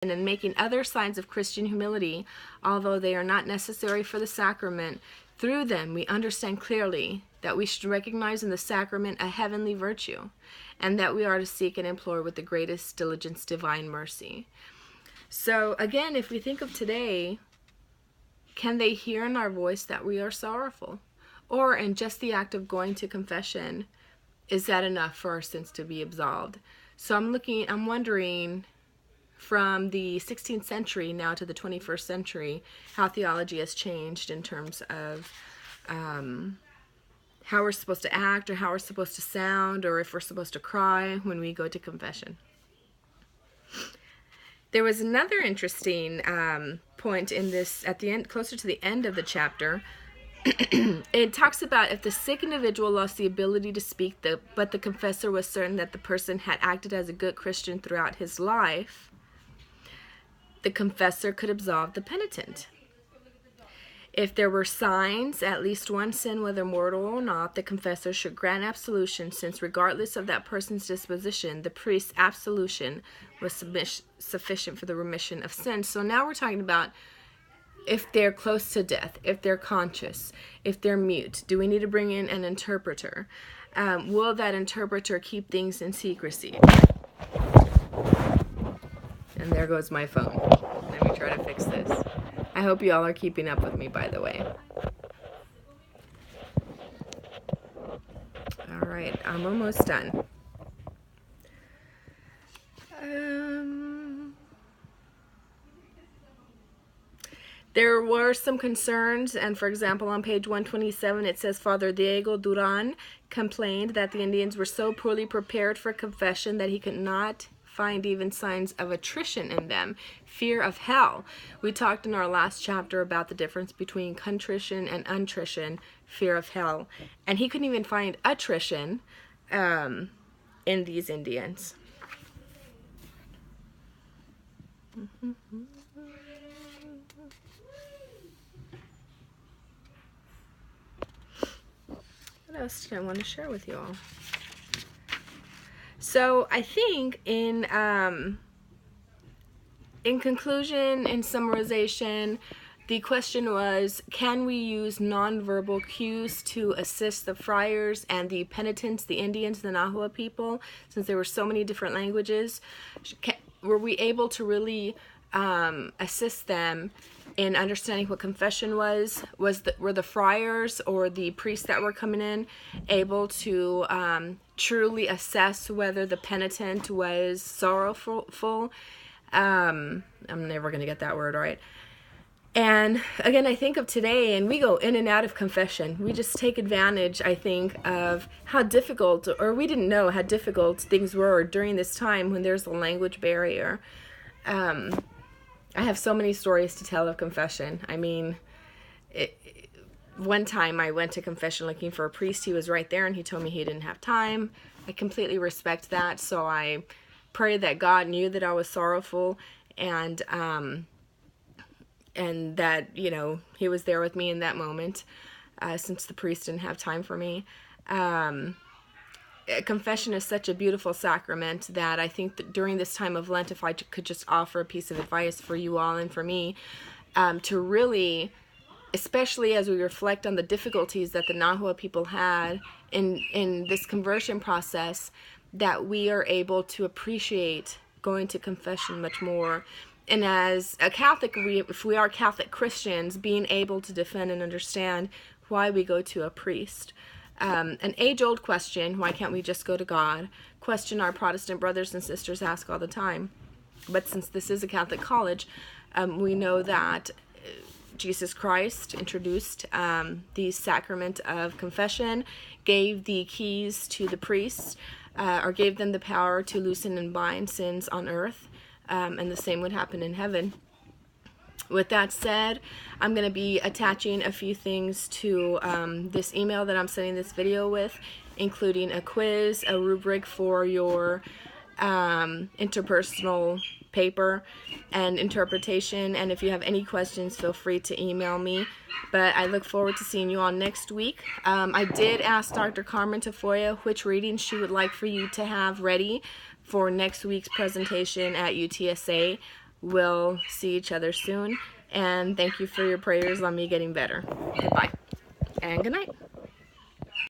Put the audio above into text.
and making other signs of Christian humility, although they are not necessary for the sacrament. Through them, we understand clearly that we should recognize in the sacrament a heavenly virtue, and that we are to seek and implore with the greatest diligence divine mercy. So again, if we think of today, can they hear in our voice that we are sorrowful? Or in just the act of going to confession, is that enough for our sins to be absolved? So I'm wondering, from the 16th century now to the 21st century, how theology has changed in terms of how we're supposed to act, or how we're supposed to sound, or if we're supposed to cry when we go to confession. There was another interesting point in this, at the end, closer to the end of the chapter. It talks about if the sick individual lost the ability to speak, but the confessor was certain that the person had acted as a good Christian throughout his life, the confessor could absolve the penitent. If there were signs, at least one sin, whether mortal or not, the confessor should grant absolution, since regardless of that person's disposition, the priest's absolution was sufficient for the remission of sins. So now we're talking about if they're close to death, if they're conscious, if they're mute. Do we need to bring in an interpreter? Will that interpreter keep things in secrecy? And there goes my phone. Let me try to fix this. I hope you all are keeping up with me, by the way. All right, I'm almost done. There were some concerns, and for example, on page 127, it says Father Diego Duran complained that the Indians were so poorly prepared for confession that he could not find even signs of attrition in them, fear of hell. We talked in our last chapter about the difference between contrition and untrition, fear of hell, and he couldn't even find attrition in these Indians. What else did I want to share with you all? So I think in conclusion, in summarization, the question was, can we use nonverbal cues to assist the friars and the penitents, the Indians, the Nahua people, since there were so many different languages? Were we able to really assist them in understanding what confession was? Were the friars or the priests that were coming in able to truly assess whether the penitent was sorrowful? I'm never going to get that word right. And again, I think of today, and we go in and out of confession. We just take advantage, I think, of how difficult, or we didn't know how difficult things were during this time when there's a language barrier. I have so many stories to tell of confession. I mean, one time I went to confession looking for a priest. He was right there, and he told me he didn't have time. I completely respect that, so I prayed that God knew that I was sorrowful, and that, you know, he was there with me in that moment, since the priest didn't have time for me. Confession is such a beautiful sacrament that I think that during this time of Lent, if I could just offer a piece of advice for you all and for me, to really, especially as we reflect on the difficulties that the Nahua people had in this conversion process, that we are able to appreciate going to confession much more. And as a Catholic, if we are Catholic Christians, being able to defend and understand why we go to a priest. An age-old question, why can't we just go to God? Question our Protestant brothers and sisters ask all the time. But since this is a Catholic college, we know that Jesus Christ introduced the sacrament of confession, gave the keys to the priests, or gave them the power to loosen and bind sins on earth, and the same would happen in heaven. With that said, I'm going to be attaching a few things to this email that I'm sending this video with, including a quiz, a rubric for your interpersonal paper and interpretation. And if you have any questions, feel free to email me. But I look forward to seeing you all next week. I did ask Dr. Carmen Tafoya which readings she would like for you to have ready for next week's presentation at UTSA. we'll see each other soon. And thank you for your prayers on me getting better. Goodbye and good night.